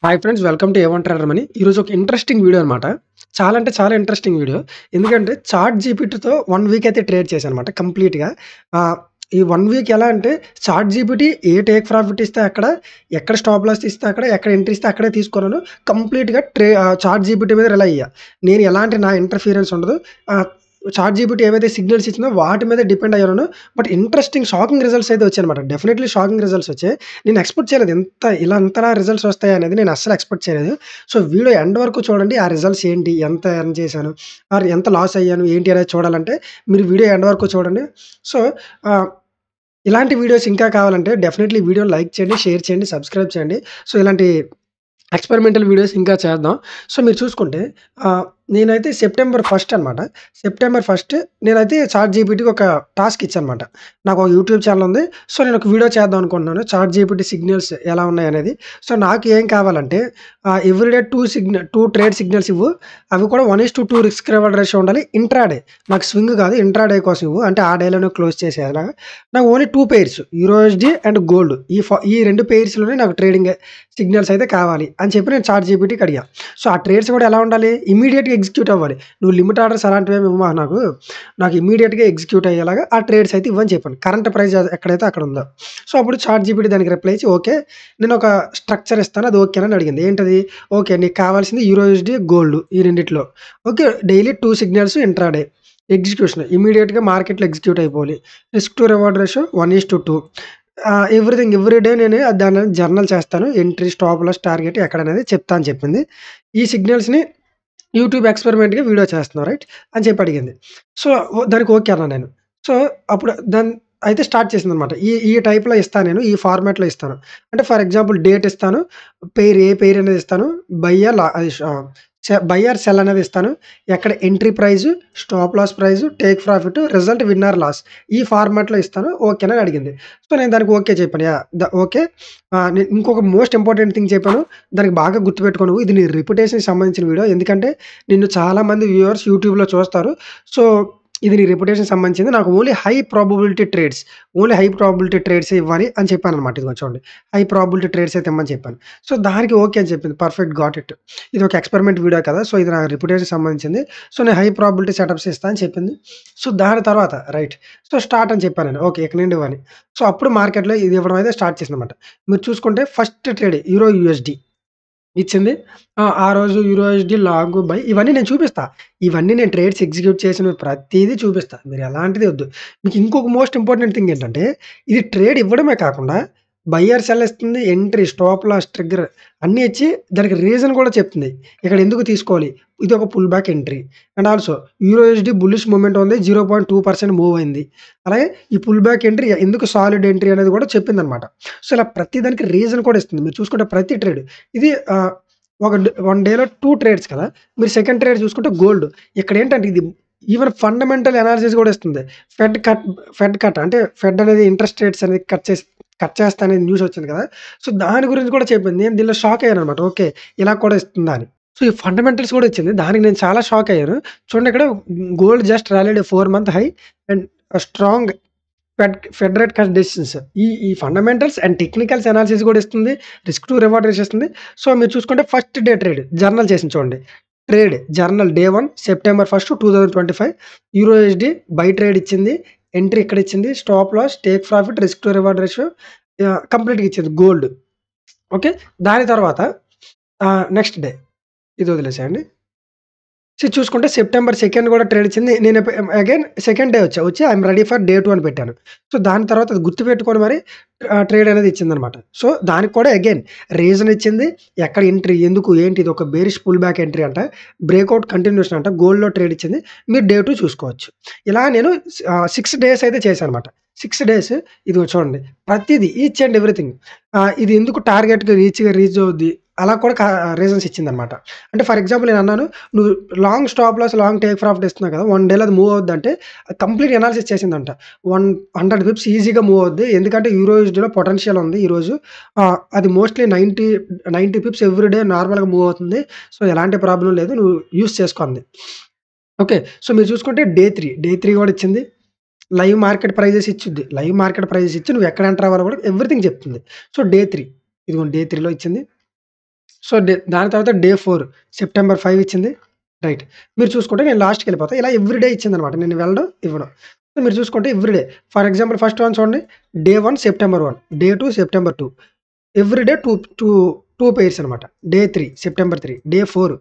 Hi friends, welcome to A1 trader money. ఈరోజు ఒక interesting video అనమాట. చాలా అంటే చాలా ఇంట్రెస్టింగ్ వీడియో. ఎందుకంటే చాట్ జీపీటీతో 1 వీక్ అయితే ట్రేడ్ చేశాననమాట కంప్లీట్‌గా. ఆహ్, ఈ 1 వీక్ ఎలా అంటే చాట్ జీపీటీ ఏ టేక్ ప్రాఫిట్ ఇస్తే అక్కడ, ఎక్కడ స్టాప్ లాస్ ఇస్తే అక్కడ, ఎక్కడ ఎంట్రీ ఇస్తే అక్కడే తీసుకున్నాను. కంప్లీట్‌గా చాట్ జీపీటీ మీద రిలై అయ్యా. నేను ఎలాంటి నా ఇంటర్‌ఫియరెన్స్ ఉండదు. ఆహ్, చాట్ జీపీటీ ఏవైతే సిగ్నల్స్ ఇచ్చిందో వాటి మీద డిపెండ్ అయ్యాను. బట్ ఇంట్రెస్టింగ్ షాకింగ్ రిజల్ట్స్ అయితే వచ్చాయన్నమాట. డెఫినైట్‌లీ షాకింగ్ రిజల్ట్స్ వచ్చాయి. నేను ఎక్స్‌పెక్ట్ చేయలేదు. ఇలా అంతలా రిజల్ట్స్ వస్తాయనేది నేను అస్సలు ఎక్స్‌పెక్ట్ చేయలేదు. సో, వీడియో ఎండ్ వరకు చూడండి. ఆ రిజల్ట్స్ ఏంటి? ఎంత ఎర్న్ చేశాను? ఆర్ ఎంత లాస్ అయ్యాను? ఏంటి అనేది చూడాలంటే మీరు వీడియో ఎండ్ వరకు చూడండి. సో, ఆహ్, ఇలాంటి వీడియోస్ ఇంకా కావాలంటే డెఫినైట్‌లీ వీడియోని లైక్ చేయండి, షేర్ చేయండి, సబ్స్క్రైబ్ చేయండి. సో, ఇలాంటి ఎక్స్‌పెరిమెంటల్ వీడియోస్ ఇంకా చేద్దాం. సో, మీరు చూసుకుంటే నేనైతే సెప్టెంబర్ 1 అనమాట. సెప్టెంబర్ 1 నేనైతే చాట్ జీపీటీకి ఒక టాస్క్ ఇచ్చానమాట. నాకు ఒక యూట్యూబ్ ఛానెల్ ఉంది. సో, నేను ఒక వీడియో చేద్దాం అనుకుంటున్నాను. చాట్ జీపీటీ సిగ్నల్స్ ఎలా ఉన్నాయనేది. సో, నాకు ఏం కావాలంటే ఎవ్రీడే 2 ట్రేడ్ సిగ్నల్స్ ఇవ్వు. అవి కూడా 1:2 రిస్క్ రివార్డ్ రేషియో ఉండాలి. ఇంట్రాడే నాకు స్వింగ్ కాదు. ఇంట్రాడే కోసం ఇవ్వు. అంటే ఆ డేలోనే క్లోజ్ చేసేలాగా. నాకు ఓన్లీ 2 పెయిర్స్ యూరోఎస్‌డి అండ్ గోల్డ్. ఈ 2 పెయిర్స్‌లోనే నాకు ట్రేడింగ్ సిగ్నల్స్ అయితే కావాలి అని చెప్పి నేను చాట్ జీపీటీకి అడిగా. సో, ఆ ట్రేడ్స్ కూడా ఎలా ఉండాలి? ఇమ్మీడియేట్‌గా ఎగ్జిక్యూట్ అవ్వాలి. నువ్వు లిమిట్ ఆర్డర్స్ అలాంటివేమి ఇవ్వమాకు నాకు. నాకు ఇమ్మీడియేట్‌గా ఎగ్జిక్యూట్ అయ్యేలాగా ఆ ట్రేడ్స్ అయితే ఇవ్వని చెప్పాను. కరెంట్ ప్రైస్ ఎక్కడైతే అక్కడ ఉందో. సో, అప్పుడు చాట్ జీపీటీ దానికి రిప్లై ఇచ్చి ఓకే. నేను ఒక స్ట్రక్చర్ ఇస్తాను. అది ఓకేనా అని అడిగింది. ఏంటది? ఓకే. నీకు కావాల్సింది యూరోఎస్‌డి, గోల్డ్ ఈ రెండిట్లో. Okay. Daily 2 signals intraday. Execution ఇమ్మీడియేట్‌గా మార్కెట్‌లో ఎగ్జిక్యూట్ అయిపోవాలి. Risk to reward ratio 1:2. Everything every day నేను దాన్ని జర్నల్ చేస్తాను. ఎంట్రీ, స్టాప్ లాస్, టార్గెట్ ఎక్కడనేది చెప్తా అని చెప్పింది. ఈ సిగ్నల్స్‌ని యూట్యూబ్ ఎక్స్‌పెరిమెంట్‌గా వీడియో చేస్తున్నావు రైట్? అని చెప్పి అడిగింది. సో, దానికి ఓకే అన్నా నేను. సో, అప్పుడు అయితే స్టార్ట్ చేసిందనమాట. ఈ ఈ టైప్‌లో ఇస్తాను నేను. ఈ ఫార్మాట్‌లో ఇస్తాను. అంటే ఫర్ ఎగ్జాంపుల్ డేట్ ఇస్తాను. ఏ పెయిర్ అనేది ఇస్తాను. బై ఆర్ లా అది ష బై ఆర్ సెల్ అనేది ఇస్తాను. ఎక్కడ entry price, stop loss price, take profit, result win or loss. ఈ ఫార్మాట్‌లో ఇస్తాను. ఓకేనా అని అడిగింది. సో, నేను దానికి ఓకే చెప్పాను. యాహ్! ఓకే. నేను ఇంకొక మోస్ట్ ఇంపార్టెంట్ థింగ్ చెప్పాను. దానికి బాగా గుర్తుపెట్టుకో నువ్వు. ఇది నీ రెప్యుటేషన్‌కి సంబంధించిన వీడియో. ఎందుకంటే నిన్ను చాలామంది వ్యూవర్స్ యూట్యూబ్‌లో చూస్తారు. సో, ఇది నీ రెప్యుటేషన్‌కి సంబంధించింది. నాకు ఓన్లీ హై ప్రాబబిలిటీ ట్రేడ్సే ఇవ్వాలి అని చెప్పాననమాట. ఇదిగో చూడండి. హై ప్రాబబిలిటీ ట్రేడ్స్ అయితే ఇమ్మని చెప్పాను. సో, దానికి ఓకే అని చెప్పింది. Perfect got it. ఇది ఒక ఎక్స్‌పెరిమెంట్ వీడియో కదా! సో, ఇది నా రెప్యుటేషన్‌కి సంబంధించింది. సో, నేను హై ప్రాబబిలిటీ సెటప్స్ ఇస్తా అని చెప్పింది. సో, దాని తర్వాత రైట్. సో, స్టార్ట్ అని చెప్పాను నేను. ఓకే. ఇక నుండి ఇవ్వని. సో, అప్పుడు మార్కెట్‌లో ఇది ఇవ్వడం అయితే స్టార్ట్ చేసిందనమాట. మీరు చూసుకుంటే ఫస్ట్ ట్రేడ్ యూరో యూఎస్‌డి ఇచ్చింది. ఆ రోజు యూరోఎస్‌డి లాంగ్ బై ఇవన్నీ నేను చూపిస్తా. ఇవన్నీ నేను ట్రేడ్స్ ఎగ్జిక్యూట్ చేసిన ప్రతీదీ చూపిస్తా. మీరు ఎలాంటిది వద్దు. మీకు ఇంకొక మోస్ట్ ఇంపార్టెంట్ థింగ్ ఏంటంటే, ఇది ట్రేడ్ ఇవ్వడమే కాకుండా బయ్యర్, సెల్ ఇస్తుంది. ఎంట్రీ, స్టాప్ లాస్, ట్రిగ్గర్ అన్నీ ఇచ్చి దానికి రీజన్ కూడా చెప్తుంది. ఇక్కడ ఎందుకు తీసుకోవాలి? ఇది ఒక pull back entry. And also euro USD bullish movement ఉంది. 0.2% మూవ్ అయింది. అలాగే ఈ పుల్ బ్యాక్ ఎంట్రీ ఎందుకు సాలిడ్ ఎంట్రీ అనేది కూడా చెప్పిందనమాట. సో, ఇలా ప్రతి దానికి రీజన్ కూడా ఇస్తుంది. మీరు చూసుకుంటే ప్రతి ట్రేడ్ ఇది వన్ డేలో 2 ట్రేడ్స్ కదా! మీరు సెకండ్ ట్రేడ్ చూసుకుంటే గోల్డ్. ఇక్కడేంటంటే ఇది ఈవెన్ ఫండమెంటల్ అనాలిసిస్ కూడా ఇస్తుంది. ఫెడ్ కట్ అంటే ఫెడ్ అనేది ఇంట్రెస్ట్ రేట్స్ అనేది కట్ చేస్తా అనేది న్యూస్ వచ్చింది కదా! సో, దాని గురించి కూడా చెప్పింది. నేను దీనిలో షాక్ అయ్యాననమాట. ఓకే. ఇలా కూడా ఇస్తుందా అని. సో, ఈ ఫండమెంటల్స్ కూడా ఇచ్చింది. దానికి నేను చాలా షాక్ అయ్యాను. చూడండి ఇక్కడ gold just rallied 4 month high and strong Fed rate cut decisions. ఈ ఫండమెంటల్స్ అండ్ టెక్నికల్స్ అనాలిసిస్ కూడా ఇస్తుంది. రిస్క్ టు రివార్డ్ రేషియో ఇస్తుంది. సో, మీరు చూసుకుంటే ఫస్ట్ డే ట్రేడ్ జర్నల్ చేసింది చూడండి. Journal day 1 September 1, 2025 euro USD buy trade ఇచ్చింది. ఎంట్రీ ఇక్కడ ఇచ్చింది. Stop loss, take profit, risk to reward ratio కంప్లీట్‌గా ఇచ్చింది గోల్డ్. ఓకే. దాని తర్వాత నెక్స్ట్ డే ఇది వదిలేసేయండి. చూసుకుంటే సెప్టెంబర్ 2 కూడా ట్రేడ్ ఇచ్చింది. నేను అగైన్ సెకండ్ డే వచ్చి ఐయామ్ రెడీ ఫర్ డే 2 అని పెట్టాను. సో, దాని తర్వాత అది గుర్తుపెట్టుకొని మరి ట్రేడ్ అనేది ఇచ్చిందనమాట. సో, దానికి కూడా అగైన్ రీజన్ ఇచ్చింది. ఎక్కడ ఎంట్రీ, ఎందుకు, ఏంటి ఇది ఒక బేరిష్ పుల్ బ్యాక్ ఎంట్రీ అంట. బ్రేక్‌ఔట్ కంటిన్యూషన్ అంట. గోల్డ్‌లో ట్రేడ్ ఇచ్చింది. మీరు డే 2 చూసుకోవచ్చు. ఇలా నేను 6 డేస్ అయితే చేశాననమాట. 6 డేస్ ఇదిగో చూడండి. ప్రతీది ఈచ్ అండ్ ఎవ్రీథింగ్ ఇది ఎందుకు టార్గెట్‌కి రీచ్ అవుద్ది. అలా కూడా రీజన్స్ ఇచ్చిందనమాట. అంటే ఫర్ ఎగ్జాంపుల్ నేనన్నాను, నువ్వు long stop loss, long take profit ఇస్తున్నావు కదా! 1 డేలో అది మూవ్ అవుద్దంటే కంప్లీట్ అనాలిసిస్ చేసిందంట. 100 పిప్స్ ఈజీగా మూవ్ అవుద్ది. ఎందుకంటే యూరోఎస్‌డిలో పొటెన్షియల్ ఉంది ఈరోజు. అది మోస్ట్‌లీ 90 పిప్స్ ఎవ్రీ డే నార్మల్‌గా మూవ్ అవుతుంది. సో, ఎలాంటి ప్రాబ్లమ్ లేదు. నువ్వు యూజ్ చేసుకో అంది. ఓకే. సో, మీరు చూసుకుంటే డే 3 కూడా ఇచ్చింది. లైవ్ మార్కెట్ ప్రైజెస్ ఇచ్చిద్ది. లైవ్ మార్కెట్ ప్రైజెస్ ఇచ్చి నువ్వు ఎక్కడ ఎంటర్ అవ్వాలో కూడా ఎవ్రీథింగ్ చెప్తుంది. సో, డే 3 ఇదిగోండి డే 3లో ఇచ్చింది. సో, దాని తర్వాత డే 4 సెప్టెంబర్ 5 ఇచ్చింది. రైట్. మీరు చూసుకుంటే నేను లాస్ట్‌కెళ్ళిపోతా. ఇలా ఎవ్రీ డే ఇచ్చిందనమాట. నేను వెళ్ళడం, ఇవ్వడం. సో, మీరు చూసుకుంటే every day. For example first one చూడండి. Day 1 September 1, day 2 September 2. Every day 2 pairs అనమాట. Day 3 September 3, day 4.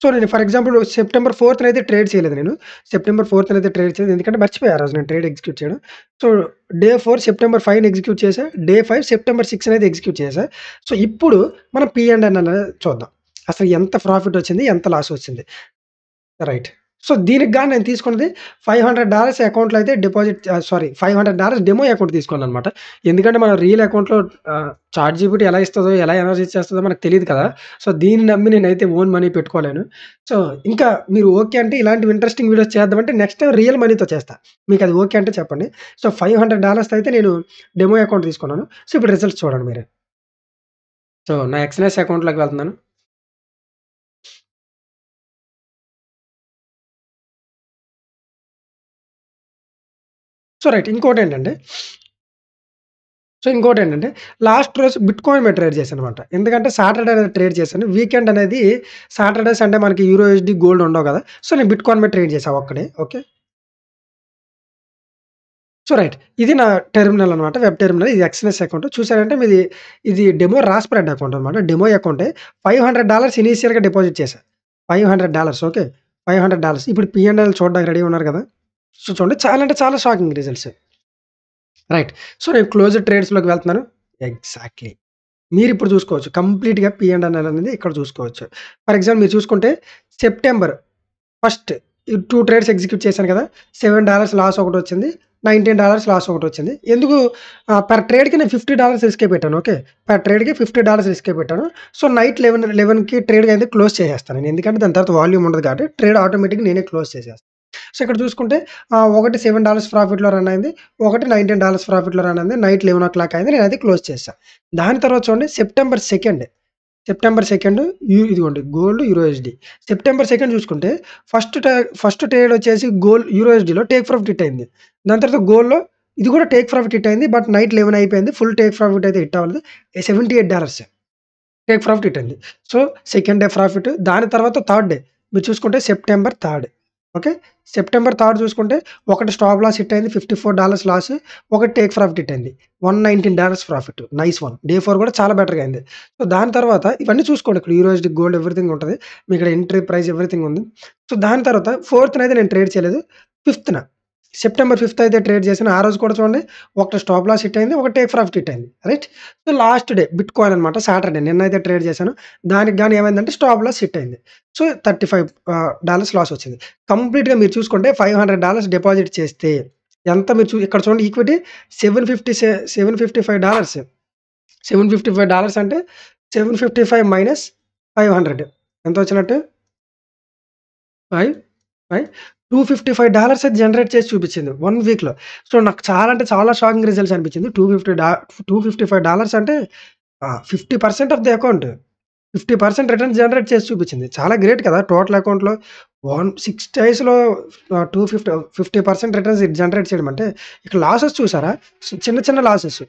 సో, నేను ఫర్ ఎగ్జాంపుల్ సెప్టెంబర్ 4థ్‌నైతే ట్రేడ్ చేయలేదు నేను. సెప్టెంబర్ 4థ్‌నైతే ట్రేడ్ చేయలేదు. ఎందుకంటే మర్చిపోయా ఆ రోజు నేను ట్రేడ్ ఎగ్జిక్యూట్ చేయడం. సో, డే 4 సెప్టెంబర్ 5ని ఎగ్జిక్యూట్ చేశా. డే 5 సెప్టెంబర్ 6నైతే ఎగ్జిక్యూట్ చేశా. సో, ఇప్పుడు మనం పి అండ్ ఎన్ అనేది చూద్దాం. అసలు ఎంత ప్రాఫిట్ వచ్చింది? ఎంత లాస్ వచ్చింది? రైట్. సో, దీనికి గాను నేను తీసుకున్నది $500 అకౌంట్‌లో అయితే $500 డెమో అకౌంట్ తీసుకున్నాననమాట. ఎందుకంటే మనం రియల్ అకౌంట్‌లో చాట్‌జీపీటీ ఎలా ఇస్తదో, ఎలా ఎనలైజ్ చేస్తదో మనకు తెలీదు కదా! సో, దీన్ని నమ్మి నేనైతే ఓన్ మనీ పెట్టుకోలేను. సో, ఇంకా మీరు ఓకే అంటే ఇలాంటివి ఇంట్రెస్టింగ్ వీడియోస్ చేద్దామంటే నెక్స్ట్ టైమ్ రియల్ మనీతో చేస్తా. మీకది ఓకే అంటే చెప్పండి. సో, $500 అయితే నేను డెమో అకౌంట్ తీసుకున్నాను. సో, ఇప్పుడు రిజల్ట్స్ చూడండి మీరే. సో, నా ఎక్స్‌నెస్ అకౌంట్‌లోకి వెళ్తున్నాను. So, right. ఇంకోటేంటంటే లాస్ట్ రోజు బిట్‌కాయిన్ మీద ట్రేడ్ చేశాననమాట. ఎందుకంటే సాటర్‌డే అనేది ట్రేడ్ చేశాను. వీకెండ్ అనేది సాటర్‌డే, సండే మనకి యూరోఎస్‌డి గోల్డ్ ఉండవు గదా! సో, నేను బిట్‌కాయిన్ మీద ట్రేడ్ చేశా ఒక్కడే. ఓకే. So, right. ఇది నా టెర్మినల్ అనమాట. Web terminal. ఇది ఎక్స్‌ఎన్ఎస్ అకౌంట్. చూసారంటే ఇది డెమో రాస్ప్రెడ్ అకౌంట్ అనమాట. డెమో అకౌంటే. $500 ఇనీషియల్‌గా డిపాజిట్ చేశా. $500 ఓకే. $500 ఇప్పుడు పి&ఎల్ చూడడానికి రెడీగా ఉన్నారు కదా! సో, చూడండి చాలా అంటే చాలా షాకింగ్ రిజల్ట్స్. రైట్. సో, నేను క్లోజ్డ్ ట్రేడ్స్‌లోకి వెళ్తున్నాను. ఎగ్జాక్ట్‌లీ. మీరిప్పుడు చూసుకోవచ్చు. కంప్లీట్‌గా పి అండ్ ఎల్ అనేది ఇక్కడ చూసుకోవచ్చు. ఫర్ ఎగ్జాంపుల్ మీరు చూసుకుంటే సెప్టెంబర్ ఫస్ట్ ఈ 2 ట్రేడ్స్ ఎగ్జిక్యూట్ చేశాను కదా! $7 లాస్ ఒకటొచ్చింది. $19 లాస్ ఒకటొచ్చింది. ఎందుకు పర్ ట్రేడ్‌కి నేను $50 రిస్కే పెట్టాను. ఓకే. పర్ ట్రేడ్‌కి $50 రిస్కే పెట్టాను. సో, నైట్ 11కి ట్రేడ్ అయితే క్లోజ్ చేసేస్తాను నేను. ఎందుకంటే దాని తర్వాత వాల్యూమ్ ఉండదు కాబట్టి ట్రేడ్ ఆటోమేటిక్‌గా నేనే క్లోజ్ చేసేస్తాను. సో, ఇక్కడ చూసుకుంటే ఒకటి $7 ప్రాఫిట్‌లో రన్ అయింది. ఒకటి $19 ప్రాఫిట్‌లో రన్ అయింది. నైట్ 11:00 అయింది. నేనైతే క్లోజ్ చేశా. దాని తర్వాత చూడండి సెప్టెంబర్ 2 ఇదిగోండి గోల్డ్ యూరోఎస్‌డి. సెప్టెంబర్ 2 చూసుకుంటే ఫస్ట్ ట్రేడ్ వచ్చేసి యూరోఎస్‌డిలో టేక్ ప్రాఫిట్ హిట్ అయింది. దాని తర్వాత గోల్డ్‌లో ఇది కూడా టేక్ ప్రాఫిట్ హిట్ అయింది. బట్ నైట్ 11 అయిపోయింది. ఫుల్ టేక్ ప్రాఫిట్ అయితే హిట్ అవ్వలేదు. $78 టేక్ ప్రాఫిట్ హిట్ అయింది. So, second day profit. దాని తర్వాత థర్డ్ డే మీరు చూసుకుంటే సెప్టెంబర్ 3 ఓకే. సెప్టెంబర్ 3 చూసుకుంటే ఒకటి స్టాప్ లాస్ హిట్ అయింది. $54 లాస్. ఒకటి టేక్ ప్రాఫిట్ హిట్ అయింది. $119 ప్రాఫిట్. Nice one. డే 4 కూడా చాలా బెటర్‌గా అయింది. సో, దాని తర్వాత ఇవన్నీ చూసుకోండి. ఇక్కడ యూరోఎస్‌డి గోల్డ్ ఎవ్రీథింగ్ ఉంటది. మీకు ఇక్కడ ఎంట్రీ ప్రైస్ ఎవ్రీథింగ్ ఉంది. సో, దాని తర్వాత 4థ్‌నైతే నేను ట్రేడ్ చేయలేదు. 5థ్‌న సెప్టెంబర్ 5 అయితే ట్రేడ్ చేశాను. ఆ రోజు కూడా చూడండి ఒకటి స్టాప్ లాస్ హిట్ అయింది. ఒకటి టేక్ ప్రాఫిట్ హిట్ అయింది. Right. So, last day bitcoin అనమాట. సాటర్‌డే నిన్నైతే ట్రేడ్ చేశాను. దానికి గాని ఏమైందంటే స్టాప్ లాస్ హిట్ అయింది. సో, $35 లాస్ వచ్చింది. కంప్లీట్‌గా మీరు చూసుకుంటే $500 డిపాజిట్ చేస్తే ఎంత మీరు ఇక్కడ చూడండి ఈక్విటీ $755. $755 అంటే 755 మైనస్ 500 ఎంత వచ్చినట్టు? 5, 5 $255 అయితే జనరేట్ చేసి చూపించింది 1 వీక్‌లో. సో, నాకు చాలా అంటే చాలా షాకింగ్ రిజల్ట్స్ అనిపించింది. $255 అంటే 50% of the account. 50% returns generate చేసి చూపించింది. చాలా గ్రేట్ కదా! టోటల్ అకౌంట్‌లో 6 డేస్‌లో 50% రిటర్న్స్ జనరేట్ చేయడం అంటే, ఇక్కడ లాసెస్ చూసారా? చిన్న చిన్న లాసెస్.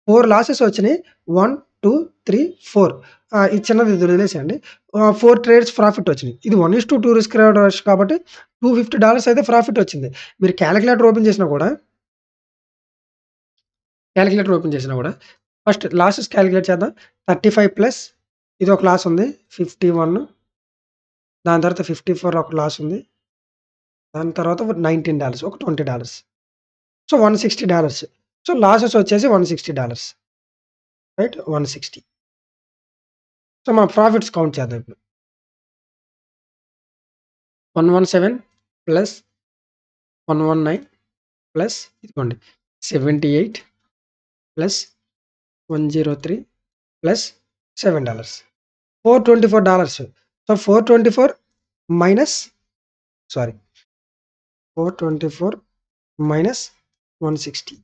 4 లాసెస్ వచ్చినాయి. 1, 2, 3, 4 ఇది చిన్నది ఇది వదిలేసేయండి. 4 ట్రేడ్స్ ప్రాఫిట్ వచ్చినాయి. ఇది 1:2 రిస్క్ రివార్డ్ కాబట్టి $250 అయితే ప్రాఫిట్ వచ్చింది. మీరు కాలిక్యులేటర్ ఓపెన్ చేసినా కూడా ఫస్ట్ లాసెస్ కాలిక్యులేట్ చేద్దాం. 35 ప్లస్ ఇదొక లాస్ ఉంది. 51 దాని తర్వాత 54 ఒక లాస్ ఉంది. దాని తర్వాత $19 ఒక $20 సో, $160 సో, లాసెస్ వచ్చేసి $160 రైట్. 160 సో, మన ప్రాఫిట్స్ కౌంట్ చేద్దాం ఇప్పుడు. 117 ప్లస్ 119 ప్లస్ ఇదిగోండి 78 plus 103 plus $7 $424 so, 424 minus sorry 424 minus 160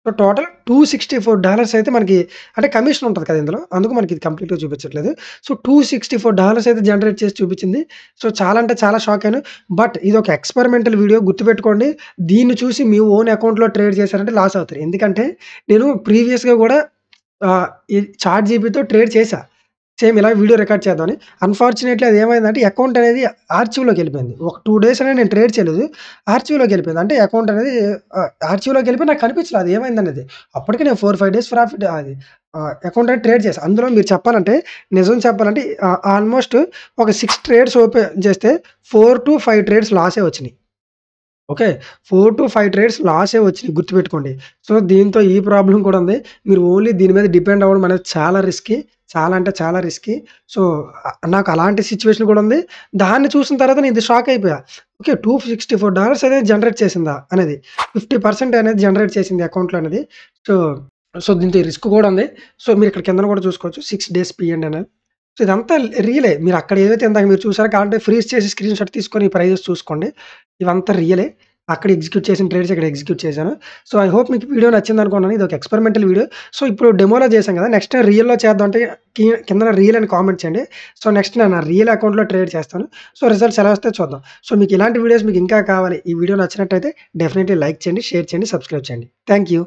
so, total $264 అయితే మనకి అంటే కమిషన్ ఉంటది కదా! ఇందులో. అందుకు మనకి ఇది కంప్లీట్‌గా చూపించట్లేదు. సో, $264 అయితే జనరేట్ చేసి చూపించింది. సో, చాలా అంటే చాలా షాక్ అయ్యాను. బట్ ఇదొక ఎక్స్‌పెరిమెంటల్ వీడియో గుర్తుపెట్టుకోండి. దీన్ని చూసి మీ ఓన్ అకౌంట్‌లో ట్రేడ్ చేశారంటే లాస్ అవుతారు. ఎందుకంటే నేను ప్రీవియస్‌గా కూడా ఈ చాట్‌జీపీతో ట్రేడ్ చేశా. సేమ్ ఇలా వీడియో రికార్డ్ చేద్దామని. అన్‌ఫార్చునేట్‌లీ అదేమైందంటే అకౌంట్ అనేది ఆర్చీవ్‌లోకెళ్ళిపోయింది. ఒక 2 డేస్ అనేది నేను ట్రేడ్ చేయలేదు. ఆర్చీవ్‌లోకెళ్ళిపోయింది. అంటే అకౌంట్ అనేది ఆర్చీవ్‌లోకెళ్ళిపోయి నాకు కనిపించలేదు అది ఏమైందనేది. అప్పటికి నేను 4, 5 డేస్ ప్రాఫిట్ అది అకౌంట్ అనేది ట్రేడ్ చేశా. అందులో మీరు చెప్పాలంటే నిజం చెప్పాలంటే ఆల్‌మోస్ట్ ఒక 6 ట్రేడ్స్ ఓపెన్ చేస్తే 4-5 ట్రేడ్స్ లాసే వచ్చినియి. ఓకే. 4-5 ట్రేడ్స్ లాసే వచ్చినియి గుర్తుపెట్టుకోండి. సో, దీంతో ఈ ప్రాబ్లమ్ కూడా ఉంది. మీరు ఓన్లీ దీని మీద డిపెండ్ అవ్వడం అనేది చాలా రిస్కీ. చాలా అంటే చాలా రిస్కీ. సో, నాకు అలాంటి సిట్యుయేషన్ కూడా ఉంది. దాన్ని చూసిన తర్వాత నేను షాక్ అయిపోయా. ఓకే. $264 అనేది జనరేట్ చేసిందా అనేది. 50% అనేది జనరేట్ చేసింది అకౌంట్‌లో అనేది. సో, దీంతో రిస్క్ కూడా ఉంది. సో, మీరు ఇక్కడ కిందన కూడా చూసుకోవచ్చు 6 డేస్ పీఎండ్ అనేది. సో, ఇదంతా రియలే. మీరు అక్కడ ఏదైతే ఇందాక మీరు చూసారో కావాలంటే ఫ్రీజ్ చేసి స్క్రీన్‌షాట్ తీసుకొని ఈ ప్రైజెస్ చూసుకోండి. ఇవంతా రియలే. అక్కడ ఎగ్జిక్యూట్ చేసిన ట్రేడ్స్ ఇక్కడ ఎగ్జిక్యూట్ చేశాను. సో, ఐ హోప్ మీకు వీడియో నచ్చిందనుకున్నాను. ఇదొక ఎక్స్‌పెరిమెంటల్ వీడియో. సో, ఇప్పుడు డెమోలో చేశాం కదా! నెక్స్ట్ రియల్‌లో చేద్దాం అంటే కిందన రియల్ అని కామెంట్ చేయండి. సో, నెక్స్ట్ నేను నా రియల్ అకౌంట్‌లో ట్రేడ్ చేస్తాను. సో, రిజల్ట్స్ ఎలా వస్తాయో చూద్దాం. సో, మీకు ఇలాంటి వీడియోస్ మీకు ఇంకా కావాలి. ఈ వీడియో నచ్చినట్టయితే డెఫినెట్‌లీ లైక్ చేయండి, షేర్ చేయండి, సబ్స్క్రైబ్ చేయండి. Thank you.